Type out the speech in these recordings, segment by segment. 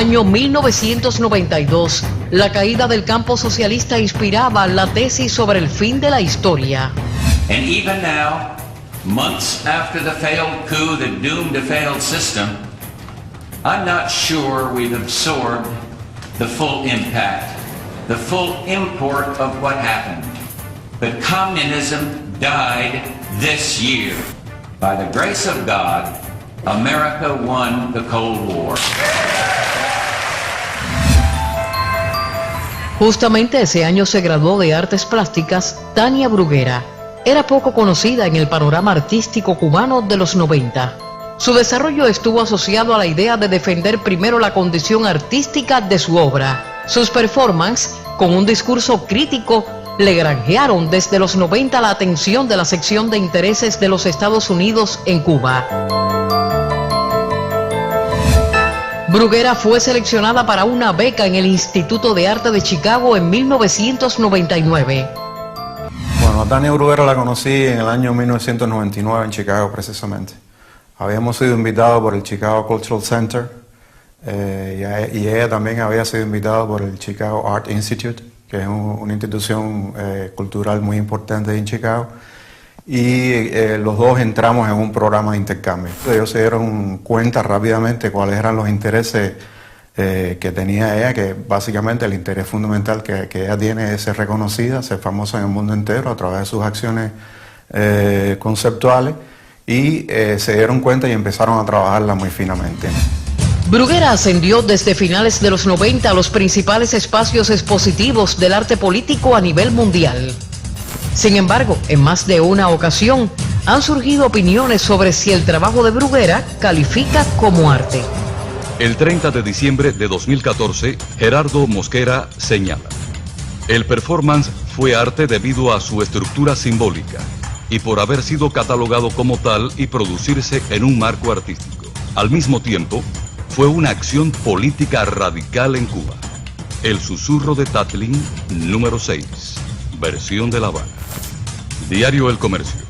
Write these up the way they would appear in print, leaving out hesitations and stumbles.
Año 1992. La caída del campo socialista inspiraba la tesis sobre el fin de la historia. And even now, months after the failed coup that doomed a failed system, I'm not sure we've absorbed the full impact, the full import of what happened. But communism died this year. By the grace of God, America won the Cold War. Justamente ese año se graduó de Artes Plásticas Tania Bruguera. Era poco conocida en el panorama artístico cubano de los 90. Su desarrollo estuvo asociado a la idea de defender primero la condición artística de su obra. Sus performances, con un discurso crítico, le granjearon desde los 90 la atención de la sección de intereses de los Estados Unidos en Cuba. Bruguera fue seleccionada para una beca en el Instituto de Arte de Chicago en 1999. Bueno, a Tania Bruguera la conocí en el año 1999 en Chicago precisamente. Habíamos sido invitados por el Chicago Cultural Center y ella también había sido invitada por el Chicago Art Institute, que es una institución cultural muy importante en Chicago. Y los dos entramos en un programa de intercambio. Ellos se dieron cuenta rápidamente cuáles eran los intereses que tenía ella, que básicamente el interés fundamental que ella tiene es ser reconocida, ser famosa en el mundo entero a través de sus acciones conceptuales, y se dieron cuenta y empezaron a trabajarla muy finamente. Bruguera ascendió desde finales de los 90 a los principales espacios expositivos del arte político a nivel mundial. Sin embargo, en más de una ocasión han surgido opiniones sobre si el trabajo de Bruguera califica como arte. El 30 de diciembre de 2014, Gerardo Mosquera señala: el performance fue arte debido a su estructura simbólica y por haber sido catalogado como tal y producirse en un marco artístico. Al mismo tiempo, fue una acción política radical en Cuba. El susurro de Tatlin, número 6, versión de La Habana. Diario El Comercio.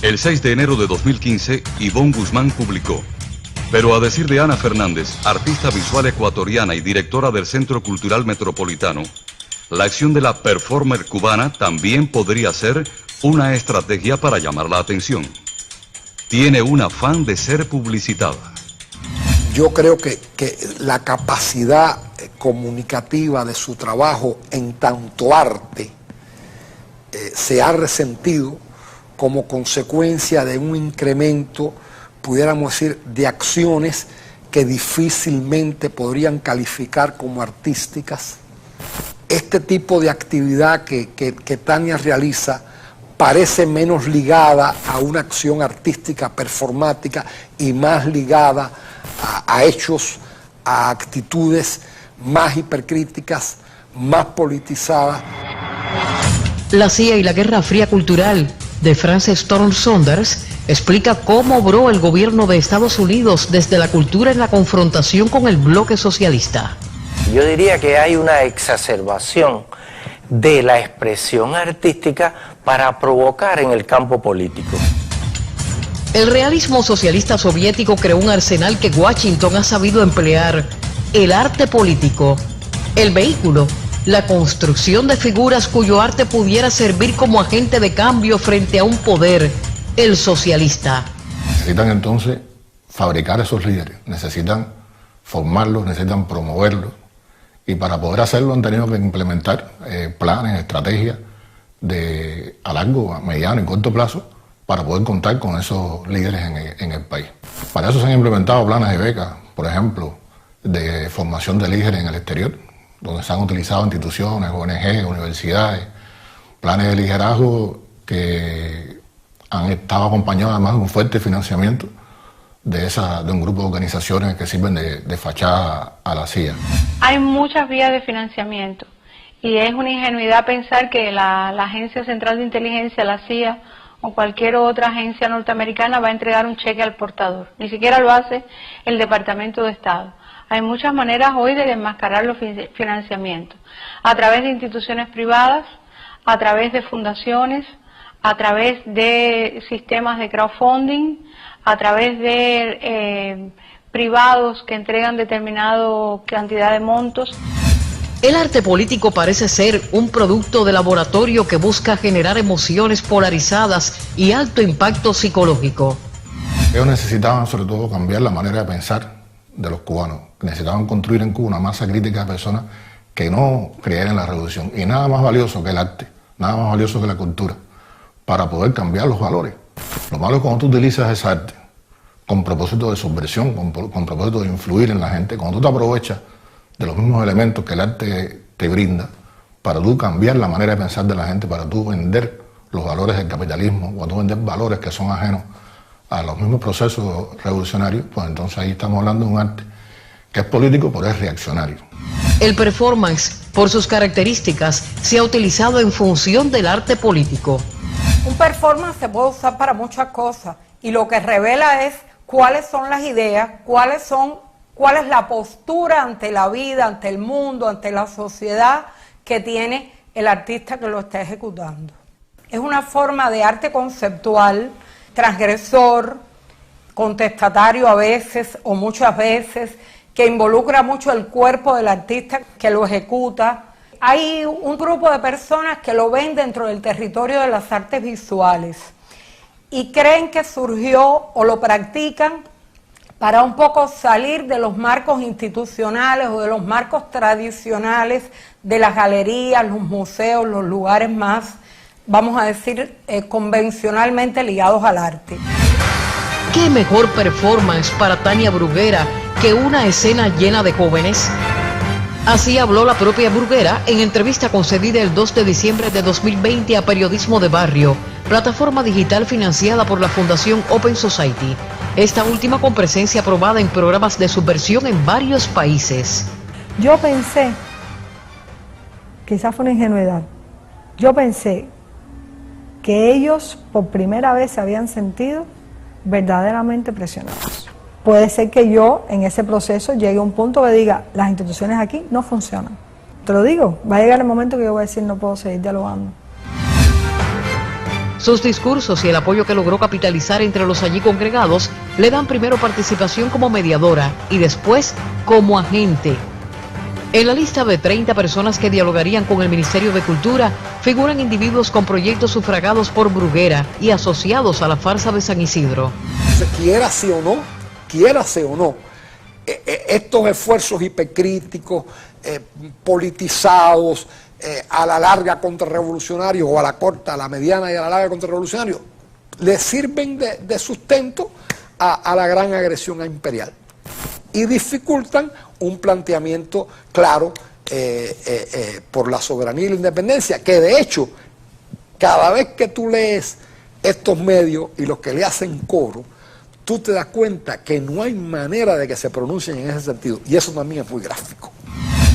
El 6 de enero de 2015, Ivonne Guzmán publicó: pero a decir de Ana Fernández, artista visual ecuatoriana y directora del Centro Cultural Metropolitano, la acción de la performer cubana también podría ser una estrategia para llamar la atención. Tiene un afán de ser publicitada. Yo creo que la capacidad comunicativa de su trabajo en tanto arte se ha resentido como consecuencia de un incremento, pudiéramos decir, de acciones que difícilmente podrían calificar como artísticas. Este tipo de actividad que Tania realiza parece menos ligada a una acción artística performática y más ligada a hechos, a actitudes más hipercríticas, más politizadas. La CIA y la Guerra Fría Cultural, de Frances Storm Saunders, explica cómo obró el gobierno de Estados Unidos desde la cultura en la confrontación con el bloque socialista. Yo diría que hay una exacerbación de la expresión artística para provocar en el campo político. El realismo socialista soviético creó un arsenal que Washington ha sabido emplear: el arte político, el vehículo, la construcción de figuras cuyo arte pudiera servir como agente de cambio frente a un poder, el socialista. Necesitan entonces fabricar esos líderes, necesitan formarlos, necesitan promoverlos, y para poder hacerlo han tenido que implementar planes, estrategias a largo, a mediano y corto plazo para poder contar con esos líderes en el país. Para eso se han implementado planes de becas, por ejemplo, de formación de líderes en el exterior, donde se han utilizado instituciones, ONG, universidades, planes de liderazgo que han estado acompañados además de un fuerte financiamiento de un grupo de organizaciones que sirven de fachada a la CIA. Hay muchas vías de financiamiento y es una ingenuidad pensar que la Agencia Central de Inteligencia, la CIA o cualquier otra agencia norteamericana va a entregar un cheque al portador. Ni siquiera lo hace el Departamento de Estado. Hay muchas maneras hoy de desmascarar los financiamientos, a través de instituciones privadas, a través de fundaciones, a través de sistemas de crowdfunding, a través de privados que entregan determinada cantidad de montos. El arte político parece ser un producto de laboratorio que busca generar emociones polarizadas y alto impacto psicológico. Ellos necesitaban sobre todo cambiar la manera de pensar de los cubanos. Necesitaban construir en Cuba una masa crítica de personas que no creyeran en la revolución. Y nada más valioso que el arte, nada más valioso que la cultura, para poder cambiar los valores. Lo malo es cuando tú utilizas ese arte con propósito de subversión, con propósito de influir en la gente, cuando tú te aprovechas de los mismos elementos que el arte te brinda para tú cambiar la manera de pensar de la gente, para tú vender los valores del capitalismo, para tú vender valores que son ajenos a los mismos procesos revolucionarios, pues entonces ahí estamos hablando de un arte que es político pero es reaccionario. El performance, por sus características, se ha utilizado en función del arte político. Un performance se puede usar para muchas cosas y lo que revela es cuáles son las ideas, cuál es la postura ante la vida, ante el mundo, ante la sociedad que tiene el artista que lo está ejecutando. Es una forma de arte conceptual, transgresor, contestatario a veces o muchas veces, que involucra mucho el cuerpo del artista que lo ejecuta. Hay un grupo de personas que lo ven dentro del territorio de las artes visuales y creen que surgió o lo practican para un poco salir de los marcos institucionales o de los marcos tradicionales de las galerías, los museos, los lugares más, vamos a decir, convencionalmente ligados al arte. ¿Qué mejor performance para Tania Bruguera que una escena llena de jóvenes? Así habló la propia Bruguera en entrevista concedida el 2 de diciembre de 2020 a Periodismo de Barrio, plataforma digital financiada por la Fundación Open Society. Esta última con presencia aprobada en programas de subversión en varios países. Yo pensé, quizás fue una ingenuidad, yo pensé que ellos por primera vez se habían sentido verdaderamente presionados. Puede ser que yo en ese proceso llegue a un punto que diga, las instituciones aquí no funcionan. Te lo digo, va a llegar el momento que yo voy a decir, no puedo seguir dialogando. Sus discursos y el apoyo que logró capitalizar entre los allí congregados le dan primero participación como mediadora y después como agente. En la lista de 30 personas que dialogarían con el Ministerio de Cultura figuran individuos con proyectos sufragados por Bruguera y asociados a la farsa de San Isidro. Quiérase o no, estos esfuerzos hipercríticos, politizados, a la larga contrarrevolucionarios, o a la corta, a la mediana y a la larga contrarrevolucionarios, le sirven de sustento a la gran agresión imperial y dificultan un planteamiento claro por la soberanía y la independencia, que de hecho, cada vez que tú lees estos medios y los que le hacen coro, tú te das cuenta que no hay manera de que se pronuncien en ese sentido, y eso también es muy gráfico.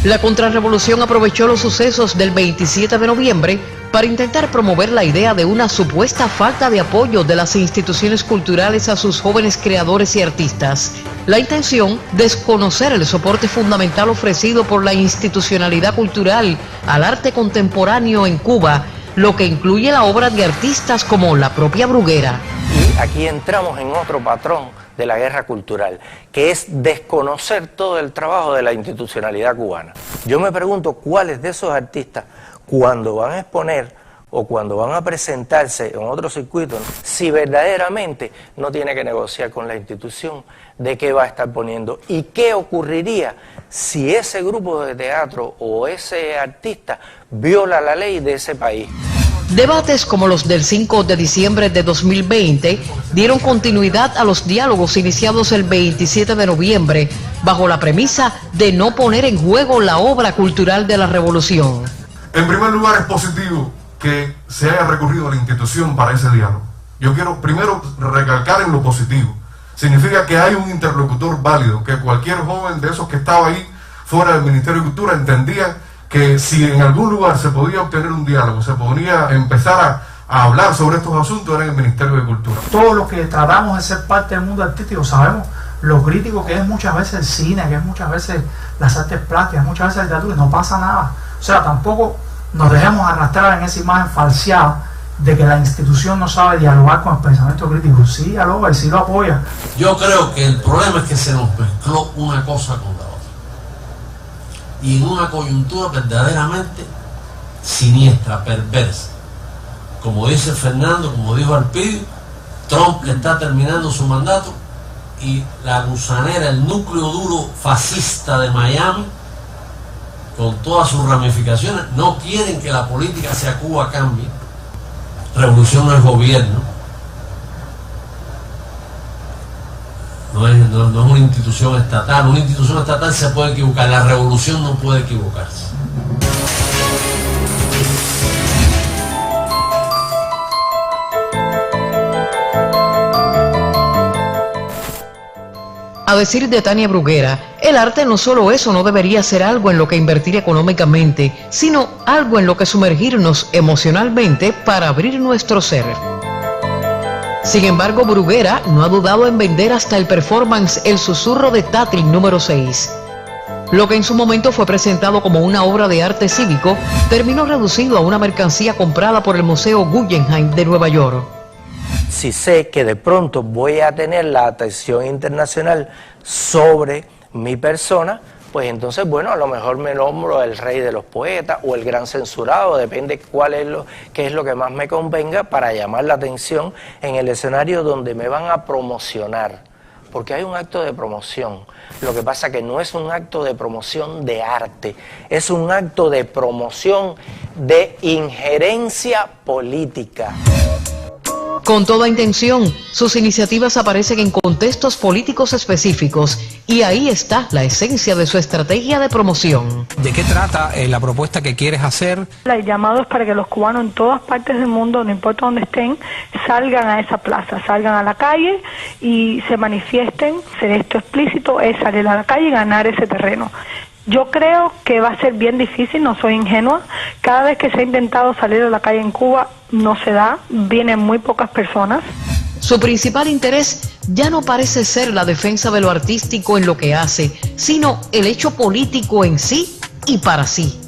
La contrarrevolución aprovechó los sucesos del 27 de noviembre para intentar promover la idea de una supuesta falta de apoyo de las instituciones culturales a sus jóvenes creadores y artistas. La intención, desconocer el soporte fundamental ofrecido por la institucionalidad cultural al arte contemporáneo en Cuba, lo que incluye la obra de artistas como la propia Bruguera. Y aquí entramos en otro patrón de la guerra cultural, que es desconocer todo el trabajo de la institucionalidad cubana. Yo me pregunto cuáles de esos artistas, cuando van a exponer o cuando van a presentarse en otro circuito, si verdaderamente no tiene que negociar con la institución de qué va a estar poniendo y qué ocurriría si ese grupo de teatro o ese artista viola la ley de ese país. Debates como los del 5 de diciembre de 2020 dieron continuidad a los diálogos iniciados el 27 de noviembre bajo la premisa de no poner en juego la obra cultural de la revolución. En primer lugar, es positivo que se haya recurrido a la institución para ese diálogo. Yo quiero primero recalcar en lo positivo. Significa que hay un interlocutor válido, que cualquier joven de esos que estaba ahí fuera del Ministerio de Cultura entendía que si en algún lugar se podía obtener un diálogo, se podía empezar a hablar sobre estos asuntos, era en el Ministerio de Cultura. Todos los que tratamos de ser parte del mundo artístico sabemos lo crítico que es muchas veces el cine, que es muchas veces las artes plásticas, muchas veces el teatro, y no pasa nada. O sea, tampoco nos dejemos arrastrar en esa imagen falseada de que la institución no sabe dialogar con el pensamiento crítico. Sí dialoga y sí lo apoya. Yo creo que el problema es que se nos mezcló una cosa con la otra. Y en una coyuntura verdaderamente siniestra, perversa. Como dice Fernando, como dijo Arpidio, Trump está terminando su mandato y la gusanera, el núcleo duro fascista de Miami, con todas sus ramificaciones, no quieren que la política hacia Cuba cambie. Revolución no es gobierno, no es una institución estatal. Una institución estatal se puede equivocar, la revolución no puede equivocarse. A decir de Tania Bruguera, el arte no solo eso no debería ser algo en lo que invertir económicamente, sino algo en lo que sumergirnos emocionalmente para abrir nuestro ser. Sin embargo, Bruguera no ha dudado en vender hasta el performance El Susurro de Tatlin número 6. Lo que en su momento fue presentado como una obra de arte cívico, terminó reducido a una mercancía comprada por el Museo Guggenheim de Nueva York. Si sé que de pronto voy a tener la atención internacional sobre mi persona, pues entonces, bueno, a lo mejor me nombro el rey de los poetas o el gran censurado, depende qué es lo que más me convenga para llamar la atención en el escenario donde me van a promocionar. Porque hay un acto de promoción. Lo que pasa que no es un acto de promoción de arte, es un acto de promoción de injerencia política. Con toda intención, sus iniciativas aparecen en contextos políticos específicos y ahí está la esencia de su estrategia de promoción. ¿De qué trata la propuesta que quieres hacer? El llamado es para que los cubanos en todas partes del mundo, no importa dónde estén, salgan a esa plaza, salgan a la calle y se manifiesten. Ser esto explícito es salir a la calle y ganar ese terreno. Yo creo que va a ser bien difícil, no soy ingenua. Cada vez que se ha intentado salir a la calle en Cuba, no se da, vienen muy pocas personas. Su principal interés ya no parece ser la defensa de lo artístico en lo que hace, sino el hecho político en sí y para sí.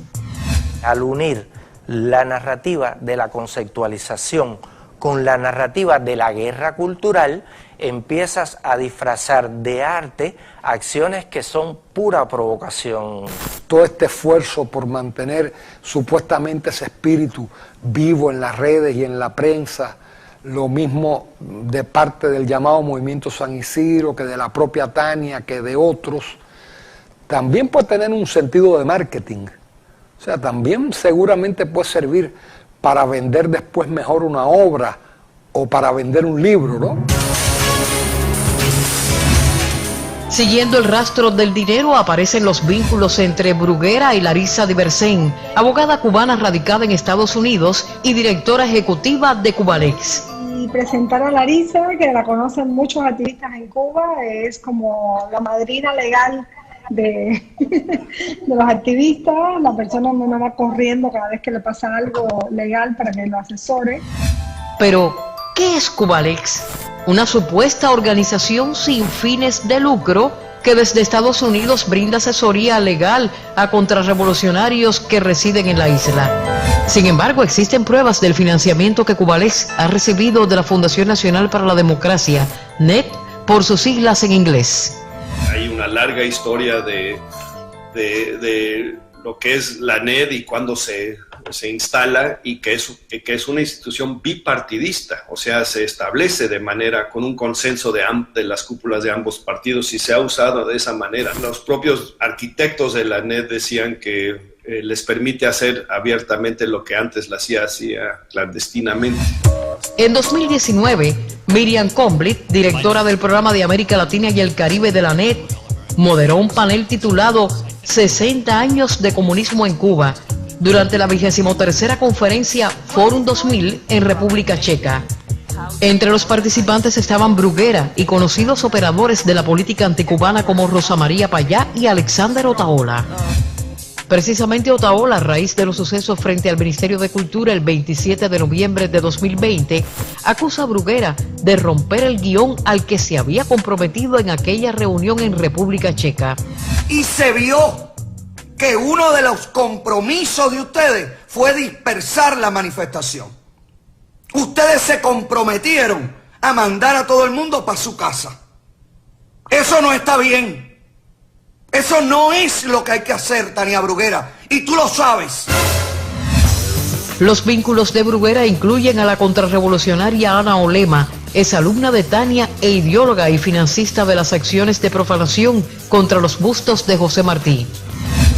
Al unir la narrativa de la conceptualización con la narrativa de la guerra cultural, empiezas a disfrazar de arte acciones que son pura provocación. Todo este esfuerzo por mantener supuestamente ese espíritu vivo en las redes y en la prensa, lo mismo de parte del llamado Movimiento San Isidro, que de la propia Tania, que de otros, también puede tener un sentido de marketing. O sea, también seguramente puede servir para vender después mejor una obra o para vender un libro, ¿no? Siguiendo el rastro del dinero aparecen los vínculos entre Bruguera y Larisa Diversén, abogada cubana radicada en Estados Unidos y directora ejecutiva de Cubalex. Y presentar a Larisa, que la conocen muchos activistas en Cuba, es como la madrina legal de los activistas, la persona no me va corriendo cada vez que le pasa algo legal para que lo asesore. Pero, ¿qué es Cubalex? Una supuesta organización sin fines de lucro que desde Estados Unidos brinda asesoría legal a contrarrevolucionarios que residen en la isla. Sin embargo, existen pruebas del financiamiento que Cubalex ha recibido de la Fundación Nacional para la Democracia, NED, por sus siglas en inglés. Hay una larga historia de lo que es la NED y cuándo se instala, y que es una institución bipartidista, o sea, se establece de manera con un consenso de las cúpulas de ambos partidos y se ha usado de esa manera. Los propios arquitectos de la NED decían que les permite hacer abiertamente lo que antes la CIA hacía clandestinamente. En 2019, Miriam Comblit, directora del programa de América Latina y el Caribe de la NED, moderó un panel titulado 60 años de comunismo en Cuba durante la 23ª conferencia Forum 2000 en República Checa. Entre los participantes estaban Bruguera y conocidos operadores de la política anticubana como Rosa María Payá y Alexander Otaola. Precisamente Otaola, a raíz de los sucesos frente al Ministerio de Cultura el 27 de noviembre de 2020, acusa a Bruguera de romper el guión al que se había comprometido en aquella reunión en República Checa. Y se vio que uno de los compromisos de ustedes fue dispersar la manifestación. ustedes se comprometieron a mandar a todo el mundo para su casa. Eso no está bien. Eso no es lo que hay que hacer, Tania Bruguera, y tú lo sabes. Los vínculos de Bruguera incluyen a la contrarrevolucionaria Ana Olema, exalumna de Tania e ideóloga y financista de las acciones de profanación contra los bustos de José Martí.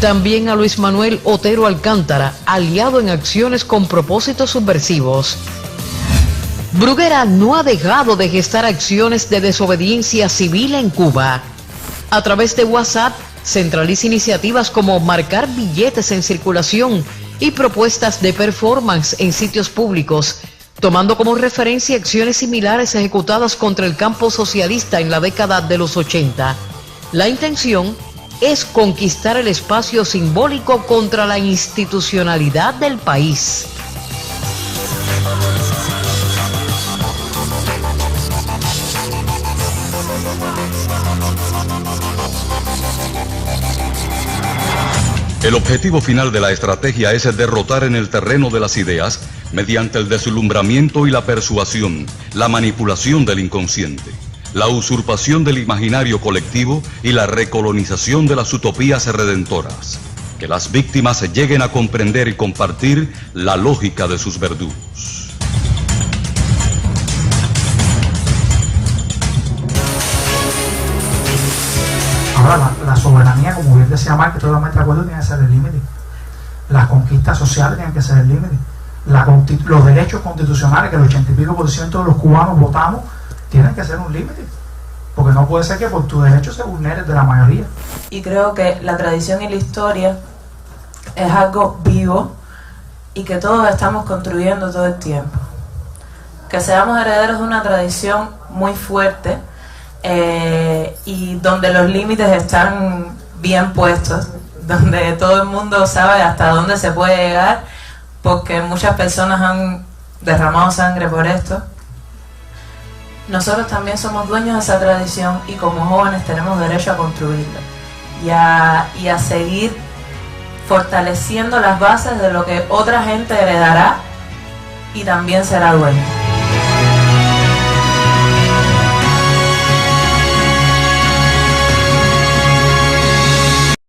También a Luis Manuel Otero Alcántara, aliado en acciones con propósitos subversivos. Bruguera no ha dejado de gestar acciones de desobediencia civil en Cuba. A través de WhatsApp, centraliza iniciativas como marcar billetes en circulación y propuestas de performance en sitios públicos, tomando como referencia acciones similares ejecutadas contra el campo socialista en la década de los 80. La intención es conquistar el espacio simbólico contra la institucionalidad del país. El objetivo final de la estrategia es derrotar en el terreno de las ideas mediante el deslumbramiento y la persuasión, la manipulación del inconsciente, la usurpación del imaginario colectivo y la recolonización de las utopías redentoras. Que las víctimas lleguen a comprender y compartir la lógica de sus verdugos. Ahora, la soberanía, como bien decía Marx, totalmente de acuerdo, tiene que ser el límite. Las conquistas sociales tienen que ser el límite. Los derechos constitucionales, que el 80 y pico % de los cubanos votamos, tienen que ser un límite. Porque no puede ser que por tus derechos se vulneren de la mayoría. Y creo que la tradición y la historia es algo vivo y que todos estamos construyendo todo el tiempo. Que seamos herederos de una tradición muy fuerte, y donde los límites están bien puestos, donde todo el mundo sabe hasta dónde se puede llegar, porque muchas personas han derramado sangre por esto. Nosotros también somos dueños de esa tradición y como jóvenes tenemos derecho a construirla y a seguir fortaleciendo las bases de lo que otra gente heredará y también será dueño.